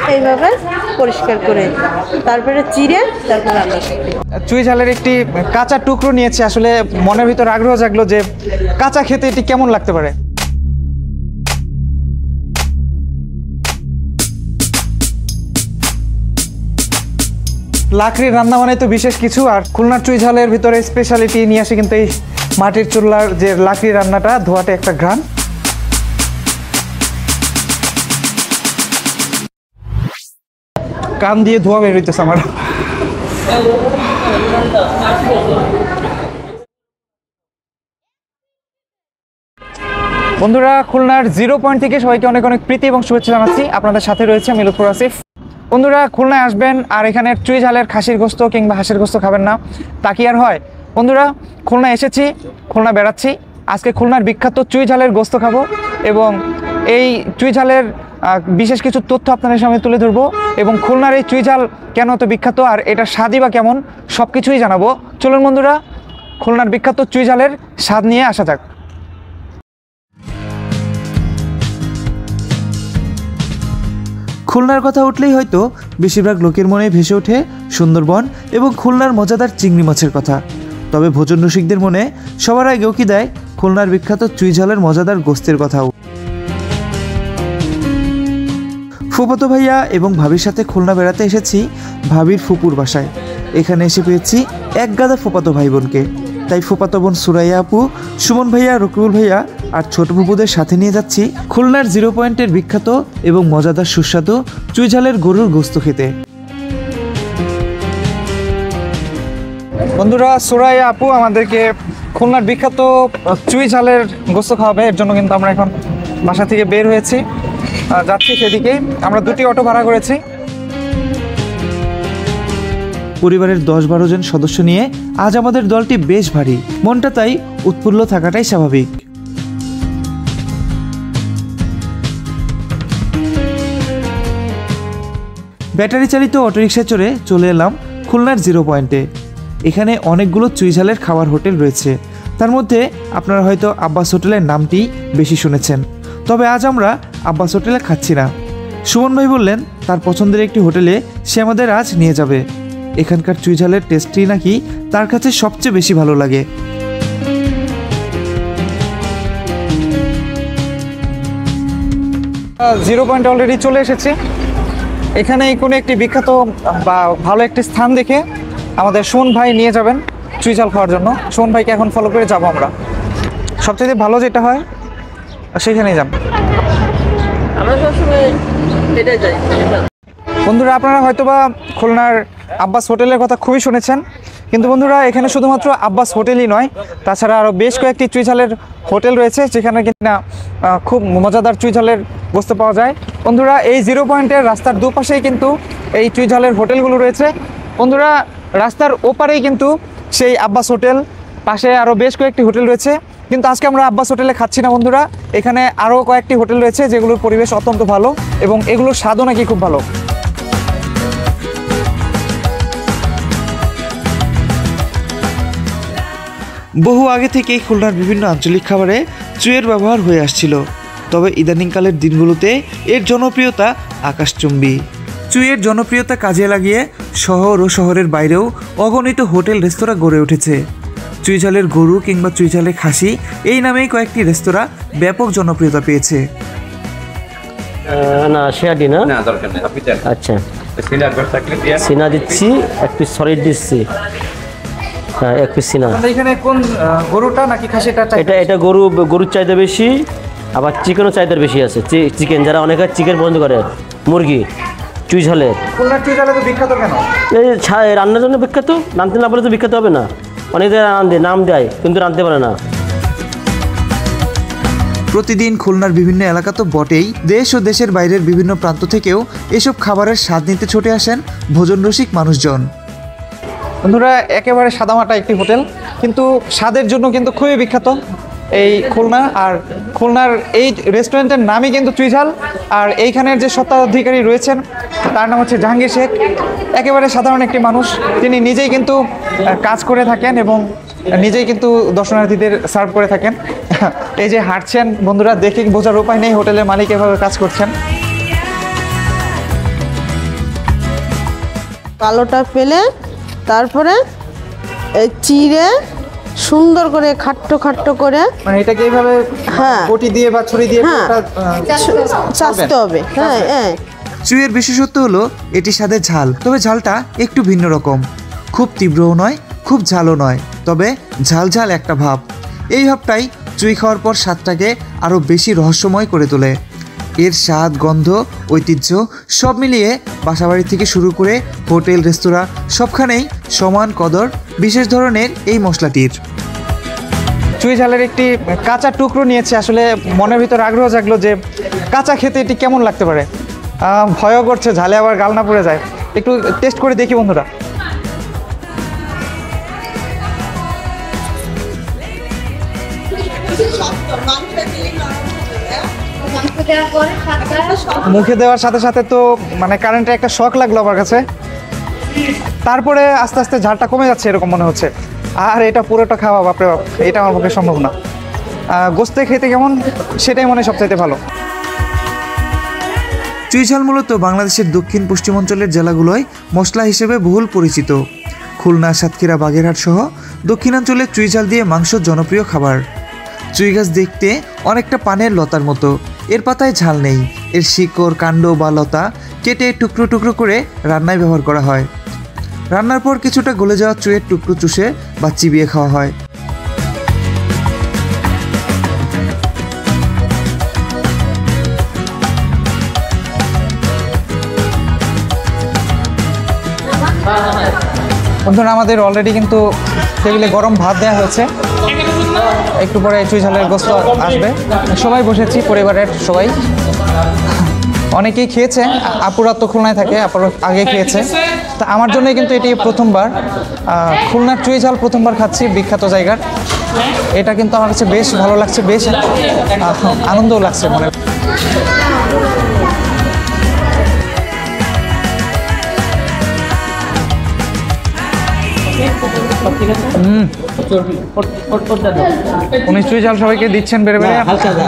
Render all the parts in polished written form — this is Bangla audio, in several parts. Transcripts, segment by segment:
এইভাবে পরিষ্কার করে তারপরে চিড়ে তারপর রান্না করতে। চুই ঝালের একটি কাঁচা টুকরো নিয়েছি, আসলে মনের ভিতর আগ্রহ জাগলো যে কাঁচা খেতে এটি কেমন লাগতে পারে। লাকড়ির রান্না মানে তো বিশেষ কিছু, আর খুলনার চুই ঝালের ভিতরে স্পেশালিটি নিয়ে আসে কিন্তু এই মাটির চুলার যে লাকড়ির রান্নাটা, ধোয়াতে একটা ঘ্রাণ। কান দিয়ে ধোয়া বের হইতেছে আমার। বন্ধুরা, খুলনার 0 পয়েন্ট থেকে সবাইকে অনেক অনেক প্রীতি এবং শুভেচ্ছা জানাচ্ছি। আপনাদের সাথে রয়েছে আমি লুৎফর আসিফ। বন্ধুরা, খুলনায় আসবেন আর এখানের চুই ঝালের খাসির গোস্ত কিংবা হাঁসের গোস্ত খাবেন না, তা কি আর হয়? বন্ধুরা, খুলনায় এসেছি, খুলনা বেড়াচ্ছি, আজকে খুলনার বিখ্যাত চুই ঝালের গোস্ত খাবো এবং এই চুই ঝালের বিশেষ কিছু তথ্য আপনাদের সামনে তুলে ধরবো এবং খুলনার এই চুই ঝাল কেন এত বিখ্যাত আর এটার স্বাদই বা কেমন সব কিছুই জানাবো। চলুন বন্ধুরা, খুলনার বিখ্যাত চুই ঝালের স্বাদ নিয়ে আসা যাক। খুলনার কথা উঠলেই হয়তো বেশিরভাগ লোকের মনে ভেসে ওঠে সুন্দরবন এবং খুলনার মজাদার চিংড়ি মাছের কথা। তবে ভোজন রসিকদের মনে সবার আগেও কি দেয় খুলনার বিখ্যাত চুই ঝালের মজাদার গোস্তের কথাও। ফুফাতো ভাইয়া এবং ভাবির সাথে খুলনা বেড়াতে এসেছি ভাবির ফুপুর বাসায়। এখানে এসে পেয়েছি এক গাদা ফুফাতো ভাই বোনকে, তাই ফুফাতো বোন সুরাইয়া আপু, সুমন ভাইয়া, রকিবুল ভাইয়া আর ছোট ফুপুদের সাথে নিয়ে যাচ্ছি খুলনার 0 পয়েন্টের বিখ্যাত এবং মজাদার সুস্বাদু চুই ঝালের গরুর গোস্ত খেতে। বন্ধুরা, সুরাইয়া আপু আমাদেরকে খুলনার বিখ্যাত চুই ঝালের গোস্ত খাওয়াবে, এর জন্য কিন্তু আমরা এখন বাসা থেকে বের হয়েছি, যাচ্ছি সেদিকে। আমরা 2টি অটো ভাড়া করেছি। পরিবারের 10-12 জন সদস্য নিয়ে আজ আমাদের দলটি বেশ ভারী, মনটা তাই উৎফুল্ল থাকাটাই স্বাভাবিক। ব্যাটারি চালিত অটোরিকশায় চড়ে চলে এলাম খুলনার 0 পয়েন্টে। এখানে অনেকগুলো চুই ঝালের খাবার হোটেল রয়েছে, তার মধ্যে আপনারা হয়তো আব্বাস হোটেলের নামটি বেশি শুনেছেন। তবে আজ আমরা আব্বাস হোটেলে খাচ্ছি না। সুমন ভাই বললেন তার পছন্দের একটি হোটেলে সে আমাদের আজ নিয়ে যাবে। এখানকার চুই ঝালের টেস্টটি নাকি তার কাছে সবচেয়ে বেশি ভালো লাগে। 0 পয়েন্ট অলরেডি চলে এসেছি। এখানে কোনো একটি বিখ্যাত বা ভালো একটি স্থান দেখে আমাদের সুমন ভাই নিয়ে যাবেন চুই ঝাল খাওয়ার জন্য। সুমন ভাইকে এখন ফলো করে যাবো আমরা। সবচেয়ে ভালো যেটা হয় সেখানেই যাব। আমরা সবসময় এটাই যাই। বন্ধুরা, আপনারা হয়তোবা খুলনার আব্বাস হোটেলের কথা খুবই শুনেছেন, কিন্তু বন্ধুরা এখানে শুধুমাত্র আব্বাস হোটেলই নয়, তাছাড়া আরও বেশ কয়েকটি চুই ঝালের হোটেল রয়েছে যেখানে কিনা খুব মজাদার চুই ঝালের গোস্ত পাওয়া যায়। বন্ধুরা, এই 0 পয়েন্টের রাস্তার দুপাশেই কিন্তু এই চুই ঝালের হোটেলগুলো রয়েছে। বন্ধুরা, রাস্তার ওপারেই কিন্তু সেই আব্বাস হোটেল, পাশে আরও বেশ কয়েকটি হোটেল রয়েছে, কিন্তু আজকে আমরা আব্বাস হোটেলে খাচ্ছি না বন্ধুরা। এখানে আরও কয়েকটি হোটেল রয়েছে যেগুলোর পরিবেশ অত্যন্ত ভালো এবং এগুলোর স্বাদও নাকি খুব ভালো। বহু আগে থেকেই খুলনার বিভিন্ন আঞ্চলিক খাবারে চুইয়ের ব্যবহার হয়ে আসছিল, তবে ইদানিংকালের দিনগুলোতে এর জনপ্রিয়তা আকাশচুম্বী। চুইয়ের জনপ্রিয়তা কাজে লাগিয়ে শহর ও শহরের বাইরেও অগণিত হোটেল রেস্তোরাঁ গড়ে উঠেছে। চুই ঝালের গরু কিংবা চুই ঝালের খাসি এই নামেই কয়েকটি রেস্তোরাঁ ব্যাপক জনপ্রিয়তা পেয়েছে। না শেয়ারটি না, দরকার নেই। আচ্ছা, সিনা দিচ্ছি, এক পিস সলিড দিচ্ছি, হ্যাঁ 1 পিস সিনা। এখানে কোন গরুটা নাকি খাসিটা? এটা গরুর চাহিদা বেশি, আবার চিকেনও চাহিদা বেশি আছে। চিকেন যারা অনেকে চিকেন পছন্দ করে, মুরগি চুই ঝালের। খুলনার চুই ঝালে তো বিখ্যাত কেন? এই রান্নার জন্য বিখ্যাত, রাঁধতে না পারলে তো বিখ্যাত হবে না। অনেকে নাম দেয় কিন্তু রাঁধতে পারে না। প্রতিদিন খুলনার বিভিন্ন এলাকা তো বটেই, দেশ ও দেশের বাইরের বিভিন্ন প্রান্ত থেকেও এসব খাবারের স্বাদ নিতে ছুটে আসেন ভোজন রসিক মানুষজন। বন্ধুরা, একেবারে সাদামাটা একটি হোটেল, কিন্তু স্বাদের জন্য কিন্তু খুবই বিখ্যাত এই খুলনা। আর খুলনার এই রেস্টুরেন্টের নামই কিন্তু চুই ঝাল। আর এইখানের যে স্বত্বাধিকারী রয়েছেন তার নাম হচ্ছে জাহাঙ্গীর শেখ। একেবারে সাধারণ একটি মানুষ, তিনি নিজেই কিন্তু কাজ করে থাকেন এবং নিজেই কিন্তু দর্শনার্থীদের সার্ভ করে থাকেন। এই যে হাঁটছেন বন্ধুরা, দেখে বোঝার উপায় নেই হোটেলের মালিক এভাবে কাজ করছেন। কালোটা ফেলে তারপরে এই চিড়ে সুন্দর করে খাট্টো খাট্টো করে মানে এটাকে এইভাবে হ্যাঁ বটি দিয়ে বা ছুরি দিয়ে হ্যাঁ চাষতে হবে। হ্যাঁ হ্যাঁ চুইয়ের বিশেষত্ব হলো এটি স্বাদে ঝাল, তবে ঝালটা একটু ভিন্ন রকম। খুব তীব্রও নয়, খুব ঝালও নয়, তবে ঝাল ঝাল একটা ভাব। এই ভাবটাই চুই খাওয়ার পর স্বাদটাকে আরও বেশি রহস্যময় করে তোলে। এর স্বাদ, গন্ধ, ঐতিহ্য সব মিলিয়ে বাসাবাড়ি থেকে শুরু করে হোটেল, রেস্তোরাঁ সবখানেই সমান কদর বিশেষ ধরনের এই মশলাটির। চুই ঝালের একটি কাঁচা টুকরো নিয়েছে, আসলে মনের ভিতর আগ্রহ জাগলো যে কাঁচা খেতে এটি কেমন লাগতে পারে। ভয়ও করছে ঝালে আবার গাল না পড়ে যায়, একটু টেস্ট করে দেখি বন্ধুরা। মুখে দেওয়ার সাথে সাথে তো মানে কারেন্টের একটা শক লাগলো আমার কাছে, তারপরে আস্তে আস্তে ঝালটা কমে যাচ্ছে এরকম মনে হচ্ছে। আর এটা পুরোটা খাওয়া বাপরে বাপ, এটা আমার পক্ষে সম্ভব না। গোস্তে খেতে কেমন সেটাই মনে হয় সবচাইতে ভালো। চুইঝাল মূলত বাংলাদেশের দক্ষিণ পশ্চিমাঞ্চলের জেলাগুলোয় মশলা হিসেবে বহুল পরিচিত। খুলনা, সাতক্ষীরা, বাগেরহাট সহ দক্ষিণাঞ্চলে চুইঝাল দিয়ে মাংস জনপ্রিয় খাবার। চুই গাছ দেখতে অনেকটা পানের লতার মতো, এর পাতায় ঝাল নেই। এর শিকড়, কাণ্ড বা লতা কেটে টুকরো টুকরো করে রান্নায় ব্যবহার করা হয়। রান্নার পর কিছুটা গলে যাওয়া চুইয়ের টুকরো চুষে বা চিবিয়ে খাওয়া হয়। বন্ধুরা আমাদের অলরেডি কিন্তু টেবিলে গরম ভাত দেওয়া হয়েছে, একটু পরে চুই ঝালের গোস্ত আসবে। সবাই বসেছি, পরিবারের সবাই, অনেকেই খেয়েছে। আপুরা তো খুলনায় থাকে, আপুরা আগে খেয়েছে। তা আমার জন্যই কিন্তু এটি প্রথমবার খুলনার চুই ঝাল প্রথমবার খাচ্ছি, বিখ্যাত জায়গার। এটা কিন্তু আমার কাছে বেশ ভালো লাগছে, বেশ আনন্দও লাগছে মনে। উনি চুই ঝাল সবাইকে দিচ্ছেন বেড়ে বেড়ে,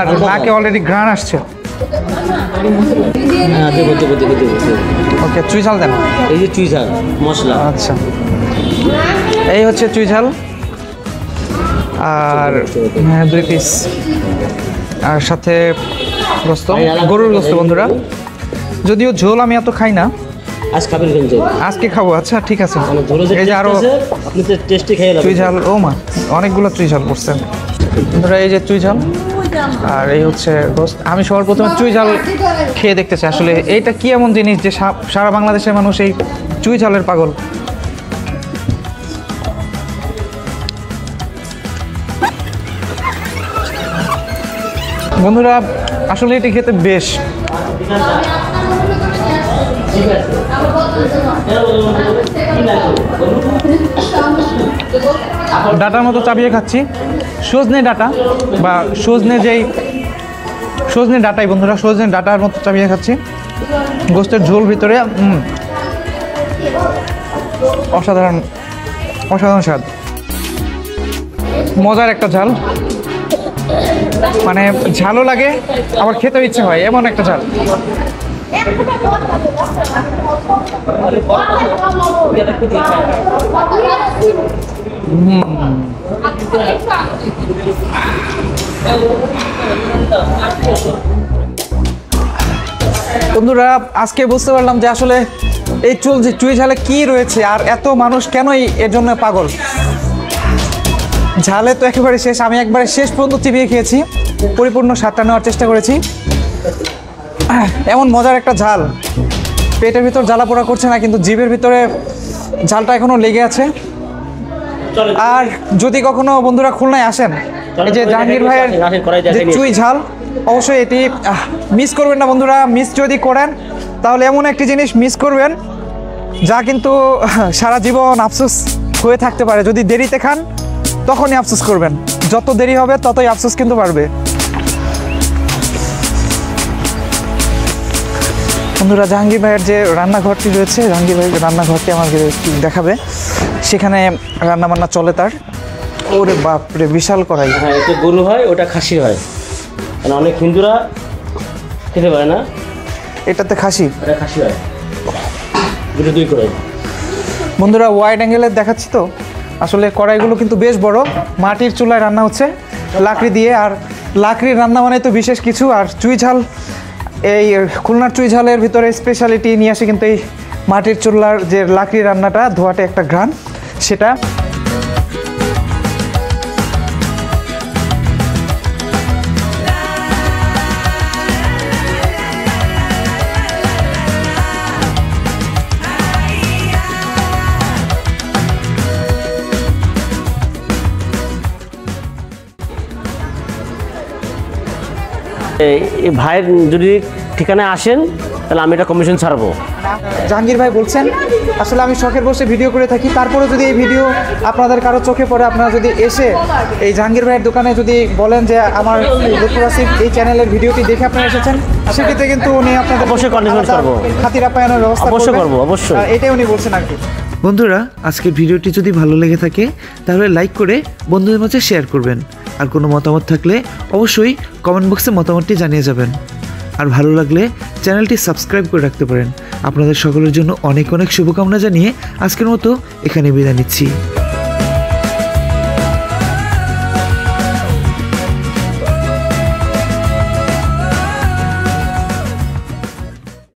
আর নাকে অলরেডি ঘ্রাণ আসছে। ওকে, চুই ঝাল দেন। এই যে চুই ঝাল মশলা, আচ্ছা এই হচ্ছে চুই ঝাল, আর 2 পিস, আর সাথে গোস্ত, গরুর গোস্ত বন্ধুরা। যদিও ঝোল আমি এত খাই না, আজ খাবেন কিন্তু আজকে খাবো। আচ্ছা ঠিক আছে, এই যে আরো আপনি তো টেস্টি খেয়ে চুই ঝাল। ও মা, অনেকগুলো চুই ঝাল পড়ছে বন্ধুরা। এই যে চুই ঝাল, আর এই হচ্ছে গোস্ত। আমি সবার প্রথমে চুই ঝাল খেয়ে দেখতে চাই, আসলে এইটা কি এমন জিনিস যে সারা বাংলাদেশের মানুষ এই চুই ঝালের পাগল। বন্ধুরা আসলে এটি খেতে বেশ, ডাটার মতো চাবিয়ে খাচ্ছি। সজনে ডাটা বা সজনে ডাটাই বন্ধুরা, সজনে ডাটার মতো চাবিয়ে খাচ্ছি। গোস্তের ঝোল ভিতরে অসাধারণ অসাধারণ স্বাদ, মজার একটা ঝাল, মানে ঝালও লাগে আবার খেতেও ইচ্ছে হয় এমন একটা ঝাল। বন্ধুরা আজকে বুঝতে পারলাম যে আসলে এই চুই ঝালে কি রয়েছে, আর এত মানুষ কেনই এর জন্য পাগল। ঝালে তো একেবারে শেষ, আমি একবারে শেষ পর্যন্ত চিবিয়ে খেয়েছি, পরিপূর্ণ স্বাদটা নেওয়ার চেষ্টা করেছি। এমন মজার একটা ঝাল, পেটের ভিতর জ্বালা পোড়া করছে না, কিন্তু জিভের ভিতরে ঝালটা এখনো লেগে আছে। আর যদি কখনো বন্ধুরা খুলনায় আসেন, এই যে জাহাঙ্গীর ভাইয়ের যে চুই ঝাল, অবশ্যই এটি মিস করবেন না বন্ধুরা। মিস যদি করেন তাহলে এমন একটি জিনিস মিস করবেন যা কিন্তু সারা জীবন আফসোস হয়ে থাকতে পারে। যদি দেরিতে খান তখনই আফসোস করবেন, যত দেরি হবে ততই আফসোস কিন্তু বাড়বে। বন্ধুরা জাহাঙ্গীর ভাইয়ের যে রান্নাঘরটি রয়েছে, জাহাঙ্গীর ভাইয়ের রান্নাঘরটি আমাকে দেখাবে, সেখানে রান্নাবান্না চলে তার। ওরে বাপরে, বিশাল কড়াই। হ্যাঁ, এটা গরু হয়, ওটা খাসি হয়, মানে অনেক হিন্দুরা খেতে পারে না। এটাতে খাসি, এটা খাসি হয়, দুটো দুই করে। বন্ধুরা ওয়াইড অ্যাঙ্গেলের দেখাচ্ছি তো, আসলে কড়াইগুলো কিন্তু বেশ বড়। মাটির চুলায় রান্না হচ্ছে লাকড়ি দিয়ে, আর লাকড়ির রান্না মানে তো বিশেষ কিছু। আর চুই ঝাল, এই খুলনার চুই ঝালের ভিতরে স্পেশালিটি নিয়ে আসে কিন্তু এই মাটির চুলার যে লাকড়ি রান্নাটা, ধোয়াটে একটা ঘ্রাণ সেটা। এই ভাইয়ের যদি ঠিকানায় আসেন তাহলে আমি এটা কমিশন ছাড়বো। জাহাঙ্গীর ভাই বলছেন, আসলে আমি শখের বসে ভিডিও করে থাকি, তারপরে যদি এই ভিডিও আপনাদের কারো চোখে পড়ে, আপনারা যদি এসে এই জাহাঙ্গীর ভাইয়ের দোকানে যদি বলেন যে আমার লুৎফুর আসিফ এই চ্যানেলের ভিডিওটি দেখে আপনারা এসেছেন, সেক্ষেত্রে কিন্তু উনি আপনাদের অবশ্যই কন্ডিশন করবো, খাতির আপ্যায়নের ব্যবস্থা অবশ্যই করবো, অবশ্যই। এটাই উনি বলছেন আর কি। বন্ধুরা, আজকের ভিডিওটি যদি ভালো লেগে থাকে তাহলে লাইক করে বন্ধুদের মাঝে শেয়ার করবেন। আর কোনো মতামত থাকলে অবশ্যই কমেন্ট বক্সে মতামতটি জানিয়ে যাবেন। আর ভালো লাগলে চ্যানেলটি সাবস্ক্রাইব করে রাখতে পারেন। আপনাদের সকলের জন্য অনেক অনেক শুভকামনা জানিয়ে আজকের মতো এখানে বিদায় নিচ্ছি।